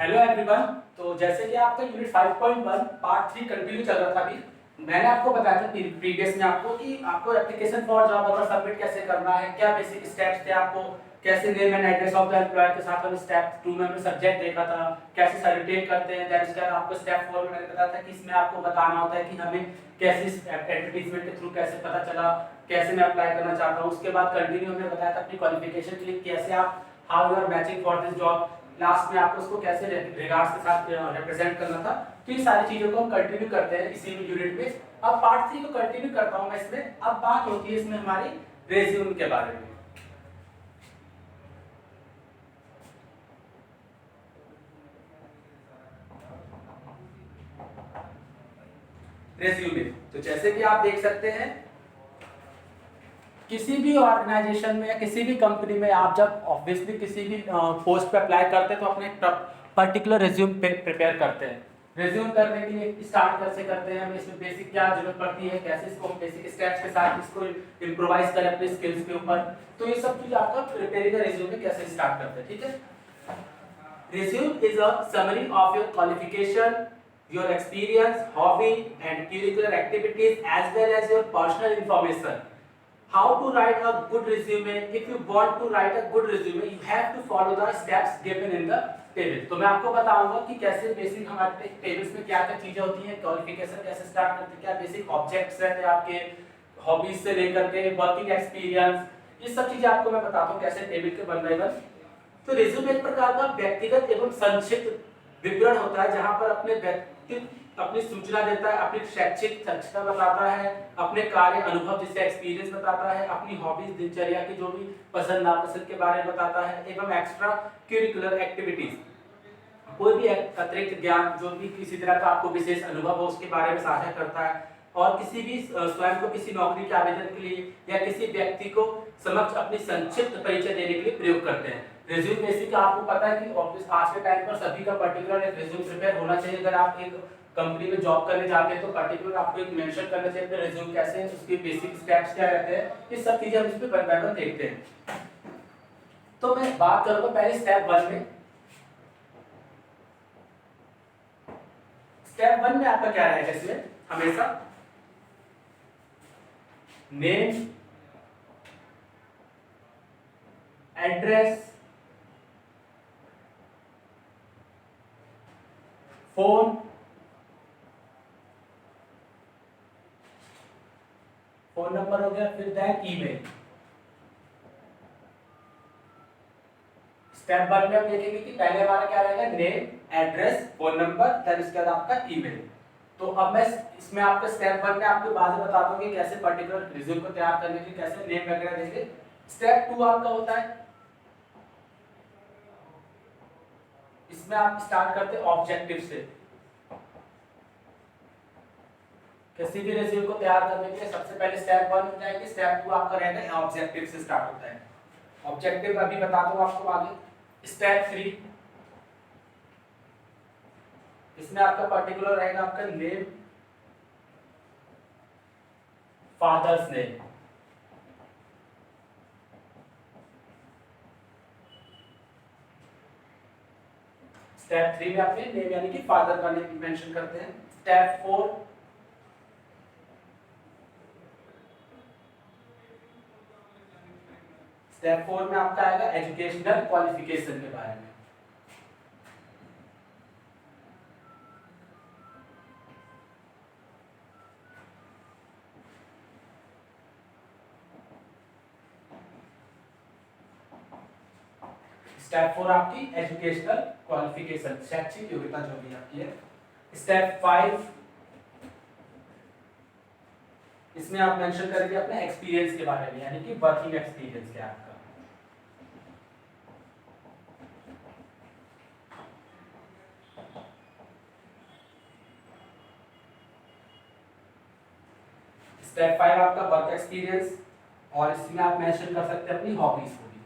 Hello everyone. तो जैसे कि आपका यूनिट 5.1 पार्ट 3 कंटिन्यू चल रहा था अभी। मैंने आपको बताया था प्रीवियस में आपको कि आपको application for job offer submit कैसे करना है, क्या बेसिक स्टेप्स थे, आपको कैसे name and address of the employer के साथ हम स्टेप 2 में हमने सब्जेक्ट देखा था, कैसे सैल्यूटेट करते हैं। दैट इसके बाद आपको स्टेप 4 में मैंने बताया था कि इसमें आपको बताना होता है कि हमें कैसे एडवर्टीजमेंट के थ्रू कैसे पता चला, कैसे मैं अप्लाई करना चाहता हूँ। उसके बाद कंटिन्यू हमने बताया था अपनी क्वालिफिकेशन के लिए कैसे आप how you are matching for this job. Last में आपको उसको कैसे रिगार्ड्स के साथ रिप्रेजेंट करना था। तो ये सारी चीजों को हम कंटिन्यू करते हैं इसी यूनिट में। अब पार्ट 3 को कंटिन्यू करता हूं मैं इसमें। अब बात होती है इसमें हमारी रेज्यूम के बारे में। रेज्यूमे तो जैसे कि आप देख सकते हैं किसी भी ऑर्गेनाइजेशन में या किसी भी कंपनी में आप जब ऑब्वियसली किसी भी पोस्ट पे अप्लाई करते हैं तो अपने पर्टिकुलर रिज्यूम प्रिपेयर करते हैं। रिज्यूम करने के लिए स्टार्ट कैसे करते हैं, हमें इसमें बेसिक क्या जरूरत पड़ती है, कैसे इसको हम बेसिक स्टेप्स के साथ इसको इम्प्रोवाइज करें अपने स्किल्स के ऊपर। तो ये सब चीज आपका प्रिपेयरिंग रिज्यूम में कैसे स्टार्ट करते हैं। ठीक है, resume is a summary of your qualification, your experience, hobby and curricular activities as well as your personal information. How to write a good resume? If you want to write a good resume, you have to follow the steps given in the table. तो मैं आपको बताऊंगा कि कैसे basic हमारे tables में क्या क्या चीजें होती हैं, क्वालिफिकेशन कैसे स्टार्ट करते हैं, क्या बेसिक ऑब्जेक्ट्स रहते हैं आपके, हॉबीज से लेकर के वर्किंग एक्सपीरियंस, ये सब चीजें आपको मैं बताता हूँ कैसे टेबल के बन रहे हैं। तो रिज्यूमे एक प्रकार का व्यक्तिगत एवं संक्षिप्त विवरण होता है जहां पर अपने व्यक्ति अपनी सूचना देता है, अपनी शैक्षिक दक्षता बताता है, अपने कार्य अनुभव जैसे एक्सपीरियंस बताता है, अपनी हॉबीज दिनचर्या की जो भी पसंद नापसंद के बारे में बताता है, एवं एक्स्ट्रा करिकुलर एक्टिविटीज कोई भी अतिरिक्त ज्ञान जो भी किसी तरह का आपको विशेष अनुभव हो उसके बारे में साझा करता है। और किसी भी स्वयं को किसी नौकरी के आवेदन के लिए या किसी व्यक्ति को समक्ष अपनी संक्षिप्त परिचय देने के लिए प्रयोग करते हैं। रिज्यूम बेसिक आपको पता है कि ऑब्वियस आज के टाइम पर सभी का पर्टिकुलर एक रिज्यूम प्रिपेयर होना चाहिए। अगर आप एक कंपनी में जॉब करने जाते हैं तो पर्टिकुलर आपको एक मेंशन करना चाहिए अपने रिज्यूम कैसे, उसके बेसिक स्टेप्स क्या रहते हैं, ये सब चीजें हम इस पे बार बार देखते हैं। तो मैं बात करूंगा पहले स्टेप 1 में। स्टेप 1 में आपका क्या रहेगा, इसमें हमेशा नेम, एड्रेस, फोन नंबर हो गया, फिर दैन ईमेल। स्टेप 1 में हम देखेंगे कि पहले हमारा क्या रहेगा, name, address, phone number, then इसके बाद आपका ईमेल। तो अब मैं इसमें आपको स्टेप 1 में आपको बाद में बताता हूँ कि कैसे पर्टिकुलर रिज्यूम को तैयार करने के लिए कैसे नेम वगैरह देंगे। स्टेप 2 आपका होता है, इसमें आप स्टार्ट करते हैं ऑब्जेक्टिव से। किसी भी रिज्यूम को तैयार करने के लिए सबसे पहले स्टेप 1 हो जाएगी, स्टेप 2 आपका रहेगा ऑब्जेक्टिव से स्टार्ट होता है। ऑब्जेक्टिव अभी बताता हूँ आपको आगे। स्टेप 3 इसमें आपका पर्टिकुलर रहेगा आपका नेम, फादर्स नेम। स्टेप 3 में आपने नेम यानी कि फादर का नेम मेंशन करते हैं। स्टेप 4 में आपका आएगा एजुकेशनल क्वालिफिकेशन के बारे में। स्टेप 4 आपकी एजुकेशनल क्वालिफिकेशन, शैक्षिक योग्यता जो भी आपकी है। स्टेप 5 इसमें आप मेंशन करेंगे अपने एक्सपीरियंस के बारे में, यानी कि वर्किंग एक्सपीरियंस क्या है आपका। स्टेप 5 आपका वर्क एक्सपीरियंस, और इसमें आप मेंशन कर सकते हैं अपनी हॉबीज को भी।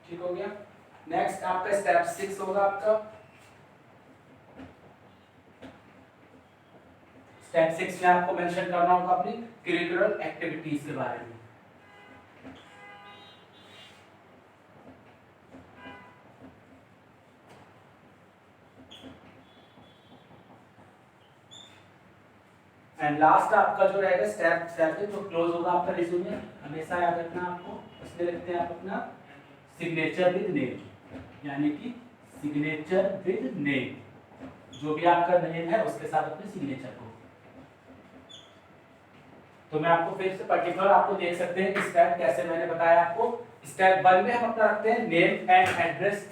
ठीक हो गया। नेक्स्ट आपका स्टेप 6 होगा आपका। स्टेप 6 में आपको मेंशन करना होगा अपनी करिकुलर एक्टिविटीज के बारे में। एंड लास्ट आपका जो रहेगा स्टेप 7 तो क्लोज होगा आपका रिज्यूमे। हमेशा याद रखना आपको, इसमें लिखते हैं आप अपना सिग्नेचर विद नेम, यानी कि सिग्नेचर विद नेम, जो भी आपका नेम है उसके साथ अपने सिग्नेचर को। तो मैं आपको फिर से पर्टिकुलर आपको देख सकते हैं कि स्टेप कैसे मैंने बताया आपको। स्टेप 1 में हम अपना रखते हैं name and address,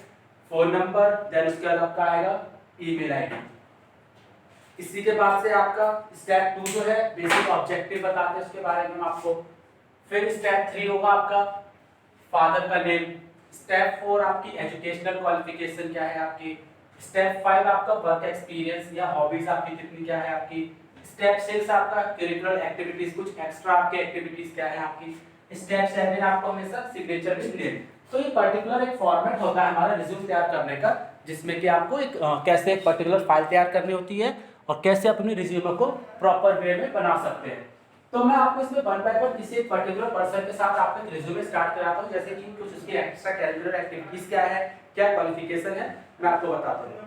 phone number, then उसके बाद आपका आएगा ईमेल आईडी। इसी के बाद से आपका स्टेप 2 जो है बेसिक ऑब्जेक्टिव बताते हैं उसके बारे में हम आपको। फिर स्टेप 3 होगा आपका फादर का नेम। स्टेप 4 आपकी एजुकेशनल क्वालिफिकेशन क्या है आपकी। स्टेप 5 आपका वर्क एक्सपीरियंस या हॉबीज आपकी कितनी क्या है आपकी। स्टेप 6 आपका करिकुलर एक्टिविटीज, कुछ एक्स्ट्रा आपके एक्टिविटीज क्या है आपकी। स्टेप 7 आपको हमेशा सिग्नेचर विद नेम। तो ये पर्टिकुलर एक फॉर्मेट होता है हमारा रिज्यूम तैयार करने का, जिसमें कि आपको एक कैसे एक पर्टिकुलर फाइल तैयार करनी होती है और कैसे अपने रिज्यूमे को प्रॉपर वे में बना सकते हैं। तो मैं आपको इसमें वन बाय वन किसी एक पर्टिकुलर पर्सन के साथ आपका एक रिज्यूमे स्टार्ट कराता हूं, जैसे कि कुछ उसकी एक्स्ट्रा करिकुलर एक्टिविटीज क्या है, क्या क्वालिफिकेशन है, मैं आपको बताता हूं।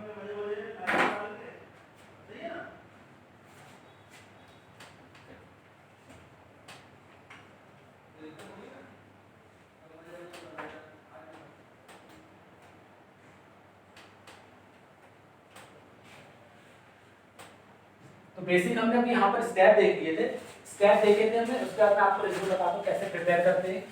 तो बेसिक हमने अभी यहाँ पर स्टेप देख लिए थे, स्टेप देखे थे हमने, उसके बाद मैं आपको रिज्यूम बताता हूँ कैसे प्रिपेयर करते हैं।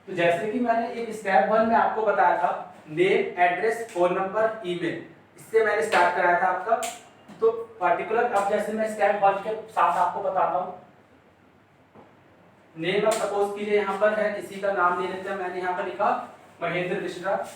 तो जैसे कि मैंने एक स्टेप 1 में आपको बताया था name, address, phone number, email, इससे मैंने स्टार्ट कराया था आपका। तो पर्टिकुलर अब जैसे मैं स्टेप 1 के साथ आपको बताता हूँ। नेम अब सपोज कीजिए यहाँ पर है, किसी का नाम ले लेते हैं, मैंने यहाँ पर लिखा महेंद्र मिश्रा।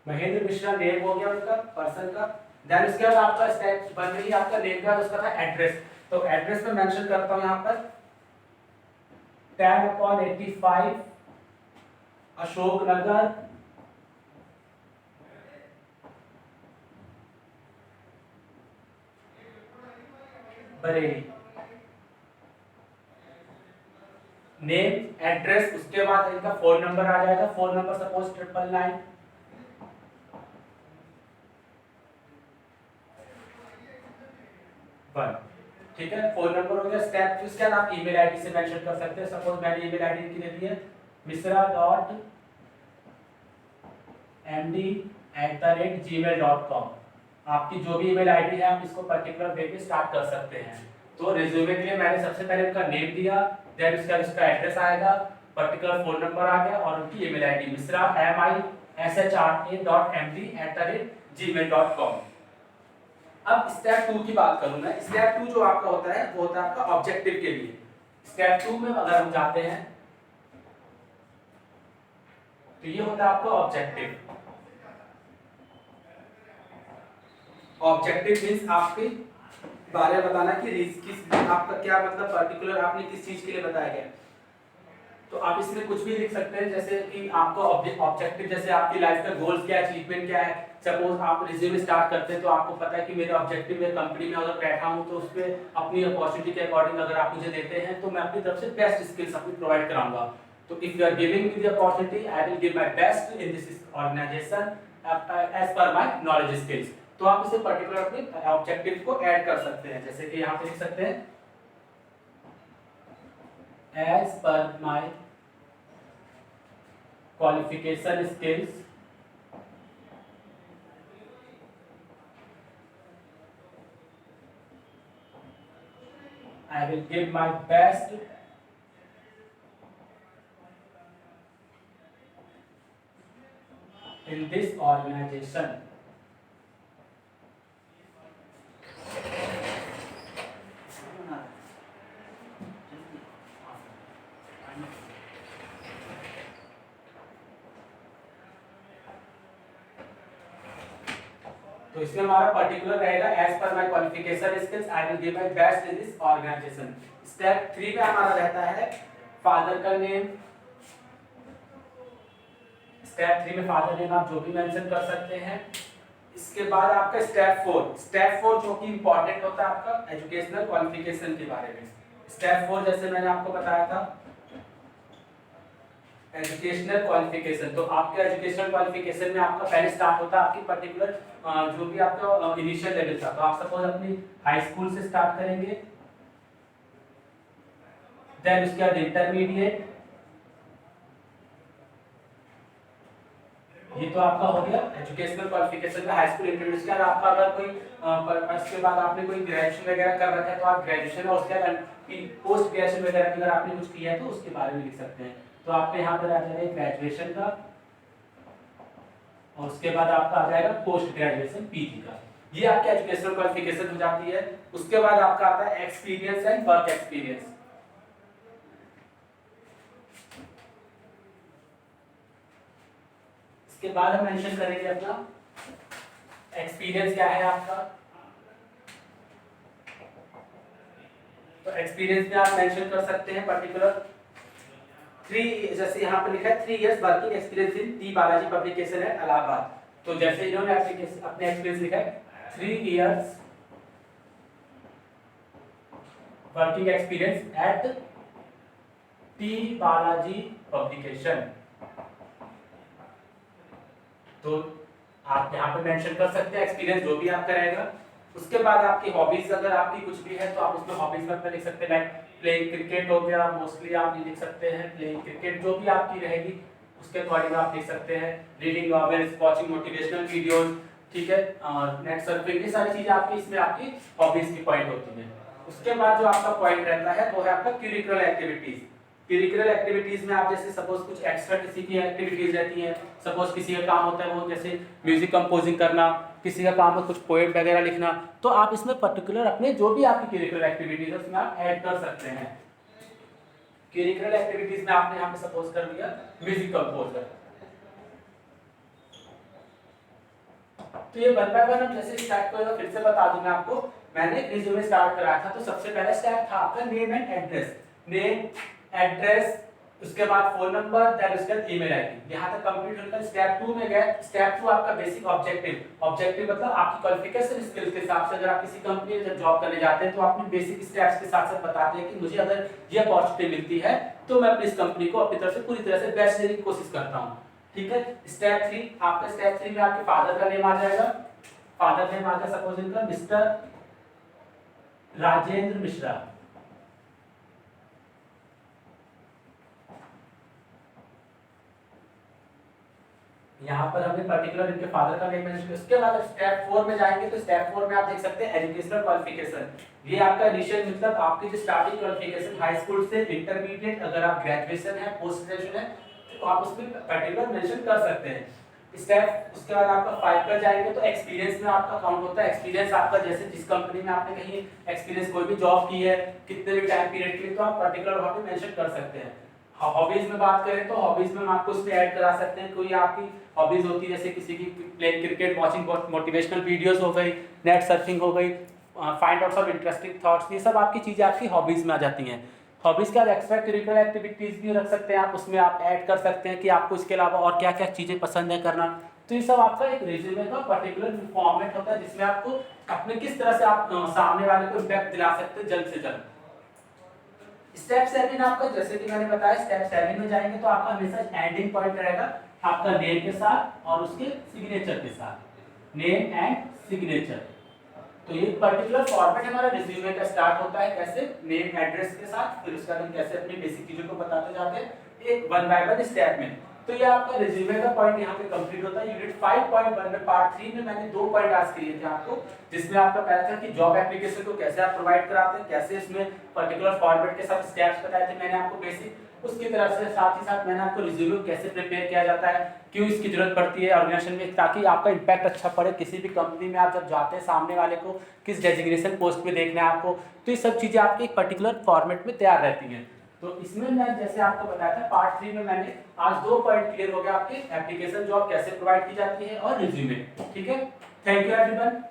महेंद्र मिश्रा नेम हो गया उनका पर्सन का। देन उसके बाद आपका स्टेप बन रही है आपका नेम का, उसका था एड्रेस। तो एड्रेस में मेंशन करता हूं यहां पर 10/85 अशोक नगर, बरेली। नेम, एड्रेस, उसके बाद इनका फोन नंबर आ जाएगा। Phone number suppose 999। ठीक है, फोन नंबर हो गया। स्टेप 2 इसके बाद आप ईमेल आईडी से मेंशन कर सकते हैं। सपोज मैंने ईमेल आईडी इनकी दे दी है misra.md@gmail.com। आपकी जो भी ईमेल आईडी है आप इसको पर्टिकुलर वे पे स्टार्ट कर सकते हैं। तो रिज्यूमे के लिए मैंने सबसे पहले उनका नेम दिया, देन उसका उसका एड्रेस आएगा, पर्टिकुलर फोन नंबर आ गया और उनकी ईमेल आईडी misra.md@gmail.com। अब स्टेप 2 की बात करूं मैं। स्टेप 2 जो आपका होता है वो होता है आपका ऑब्जेक्टिव के लिए। स्टेप 2 में अगर हम जाते हैं तो ये होता है आपका ऑब्जेक्टिव। ऑब्जेक्टिव मींस आपके बारे में बताना कि किस आपका क्या मतलब पर्टिकुलर आपने किस चीज के लिए बताया गया। तो आप इसमें कुछ भी लिख सकते हैं, जैसे कि आपका ऑब्जेक्टिव, जैसे आपकी लाइफ का गोल्स क्या है, अचीवमेंट क्या है। सपोज आप रिज्यूमे स्टार्ट करते हैं तो आपको पता है कि मेरा ऑब्जेक्टिव है कंपनी में अगर बैठा हूं तो उसमें अपनी अपॉर्चुनिटी के अकॉर्डिंग अगर आप मुझे देते हैं तो मैं अपनी तरफ से बेस्ट स्किल्स अपनी प्रोवाइड कराऊंगा। तो if you are giving me the opportunity I will give my best in this organisation as per my knowledge skills. तो आप इसे पर्टिकुलर अपने ऑब्जेक्टिव को ऐड कर सकते हैं, जैसे कि यहाँ पे लिख सकते हैं as per my qualification skills I will give my best in this organization। तो इसमें हमारा पर्टिकुलर रहेगा as per my qualification skills I will give my best in this organisation. Step 3 में हमारा रहता है फादर का नेम। स्टेप 3 में फादर नेम आप जो भी मेंशन कर सकते हैं। इसके बाद आपका स्टेप 4 जो कि इंपॉर्टेंट होता है आपका एजुकेशनल क्वालिफिकेशन के बारे में। स्टेप 4 जैसे मैंने आपको बताया था एजुकेशनल क्वालिफिकेशन, तो आपके एजुकेशनल क्वालिफिकेशन में आपका पहले स्टार्ट होता है आपकी पर्टिकुलर जो भी आपका इनिशियल लेवल था, तो आप सपोज अपनी हाई स्कूल से स्टार्ट करेंगे, देन उसके बाद इंटरमीडिएट, ये तो आपका हो गया एजुकेशनल क्वालिफिकेशन का हाई स्कूल इंटरमीडिएट। का आपका अगर कोई उसके बाद आपने कोई ग्रेजुएशन वगैरह कर रखा है तो आप ग्रेजुएशन और उसके बाद पोस्ट ग्रेजुएशन वगैरह अगर आपने कुछ किया है तो उसके बारे में लिख सकते हैं। तो आपके यहाँ पर आ जाएगा ग्रेजुएशन का और उसके बाद आपका आ जाएगा पोस्ट ग्रेजुएशन पीजी का। ये आपकी एजुकेशनल क्वालिफिकेशन हो जाती है। उसके बाद आपका आता है एक्सपीरियंस एंड वर्क एक्सपीरियंस। इसके बाद हम मेंशन करेंगे अपना एक्सपीरियंस क्या है आपका। तो एक्सपीरियंस में आप मेंशन कर सकते हैं पर्टिकुलर 3, जैसे यहाँ पर लिखा है 3 years working experience in T Balaji publication है इलाहाबाद। तो जैसे इन्होंने अपने एक्सपीरियंस लिखा है 3 years working experience at T Balaji publication, तो आप यहाँ पे मेंशन कर सकते हैं एक्सपीरियंस जो भी आपका रहेगा। उसके बाद आपकी हॉबीज अगर आपकी कुछ भी है तो आप उसमें हॉबीज में लिख सकते हैं, लाइक प्लेइंग क्रिकेट हो गया, मोस्टली आप लिख सकते हैं प्लेइंग क्रिकेट, जो भी आपकी रहेगी उसके अकॉर्डिंग आप लिख सकते हैं। Reading novels, watching motivational videos, ठीक है, नेट सर्फिंग, ये सारी चीजें आपकी इसमें आपकी हॉबीज की पॉइंट होती है। उसके बाद जो आपका पॉइंट रहता है वो है आपका करिकुलर एक्टिविटीज। करिकुलर एक्टिविटीज में आप जैसे सपोज कुछ एक्स्ट्रा किसी की एक्टिविटीज रहती हैं, सपोज किसी का काम होता है वो जैसे म्यूजिक कंपोजिंग करना, किसी का काम है कुछ पोएम वगैरह लिखना, तो आप इसमें पर्टिकुलर अपने जो भी आपकी करिकुलर एक्टिविटीज है उसमें आप ऐड कर सकते हैं। करिकुलर एक्टिविटीज में आपने यहाँ पे सपोज कर दिया म्यूजिक कंपोजर। तो ये वन बाय वन हम जैसे स्टार्ट करेंगे, फिर से बता दूं मैं आपको, मैंने रिज्यूमे स्टार्ट कराया था तो सबसे पहला स्टेप था आपका name and address, name address, उसके बाद फोन नंबर, देन उसके बाद ईमेल आईडी। यहां तक कंप्लीट होकर स्टेप 2 में गए। स्टेप 2 आपका बेसिक ऑब्जेक्टिव। ऑब्जेक्टिव मतलब आपकी क्वालिफिकेशन स्किल्स के हिसाब से अगर आप किसी कंपनी में जब जॉब करने जाते हैं तो आपने बेसिक स्टेप्स के साथ साथ बताते हैं कि मुझे अगर ये अपॉर्चुनिटी मिलती है तो मैं अपनी इस कंपनी को अपनी तरफ से पूरी तरह से बेस्ट देने की कोशिश करता हूं, ठीक है। स्टेप 3 आपका, स्टेप 3 में आपके फादर का नेम आ जाएगा। फादर नेम आ गया सपोज इनका मिस्टर राजेंद्र मिश्रा। यहाँ पर हमने पर्टिकुलर इनके फादर का नेम मेंशन किया। उसके बाद स्टेप 4 में जाएंगे तो स्टेप 4 में आप देख सकते हैं एजुकेशनल क्वालिफिकेशन। ये आपका इनिशियल मतलब आपकी जो स्टार्टिंग क्वालिफिकेशन हाई स्कूल से इंटरमीडिएट, अगर आप ग्रेजुएशन है, पोस्ट ग्रेजुएशन है तो आप उसमें पर्टिकुलर मेंशन कर सकते हैं। स्टेप उसके बाद आपका 5 पर जाएंगे तो एक्सपीरियंस में आपका काउंट होता है। एक्सपीरियंस आपका जैसे जिस कंपनी में आपने कहीं एक्सपीरियंस कोई भी जॉब की है, कितने भी टाइम पीरियड के लिए, तो आप पर्टिकुलर वहां पे मेंशन कर सकते हैं। हॉबीज में बात करें तो हॉबीज में हम आपको उसमें ऐड करा सकते हैं, कोई आपकी हॉबीज होती है जैसे किसी की playing cricket, watching motivational videos हो गई, नेट सर्फिंग हो गई, find out some interesting thoughts, ये सब आपकी चीजें आपकी हॉबीज में आ जाती हैं। हॉबीज के बाद एक्स्ट्रा करिकुलर एक्टिविटीज भी रख सकते हैं आप, उसमें आप ऐड कर सकते हैं कि आपको इसके अलावा और क्या क्या चीजें पसंद है करना। तो ये सब आपका एक रिज्यूमे का पर्टिकुलर फॉर्मेट होता है जिसमें आपको अपने किस तरह से आप सामने वाले को इम्पैक्ट दिला सकते हैं जल्द से जल्द। स्टेप 7 आपका, जैसे कि मैंने बताया, स्टेप 7 में जाएंगे तो आपका हमेशा एंडिंग पॉइंट रहेगा आपका नेम के साथ और उसके सिग्नेचर के साथ, नेम एंड सिग्नेचर। तो ये पर्टिकुलर फॉर्मेट हमारा रिज्यूमे का स्टार्ट होता है कैसे, नेम एड्रेस के साथ, फिर उसके बाद हम कैसे अपनी बेसिक चीजों को बताते जाते हैं एक वन बाय वन स्टेप में। तो ये आपका रिज्यूमे का पॉइंट यहाँ पे कंप्लीट होता है। यूनिट 5.1 में पार्ट 3 में मैंने 2 पॉइंट आज किए थे आपको, जिसमें आपका पहला था कि जॉब एप्लीकेशन को कैसे आप प्रोवाइड कराते हैं, कैसे इसमें पर्टिकुलर फॉर्मेट के साथ स्टेप्स बताए थे मैंने आपको बेसिक, उसकी तरफ से साथ ही साथ मैंने आपको रिज्यूमे कैसे प्रिपेयर किया जाता है, क्यों इसकी जरूरत पड़ती है ऑर्गेनाइजेशन में, ताकि आपका इंपैक्ट अच्छा पड़े किसी भी कंपनी में आप जब जाते हैं, सामने वाले को किस डेजिग्नेशन पोस्ट पे देखना है आपको, तो ये सब चीजें आपके एक पर्टिकुलर फॉर्मेट में तैयार रहती हैं। तो इसमें मैं जैसे आपको बताया था पार्ट 3 में मैंने आज 2 पॉइंट क्लियर हो गया आपके एप्लीकेशन जॉब कैसे प्रोवाइड की जाती है और रिज्यूमे, ठीक है। Thank you everyone.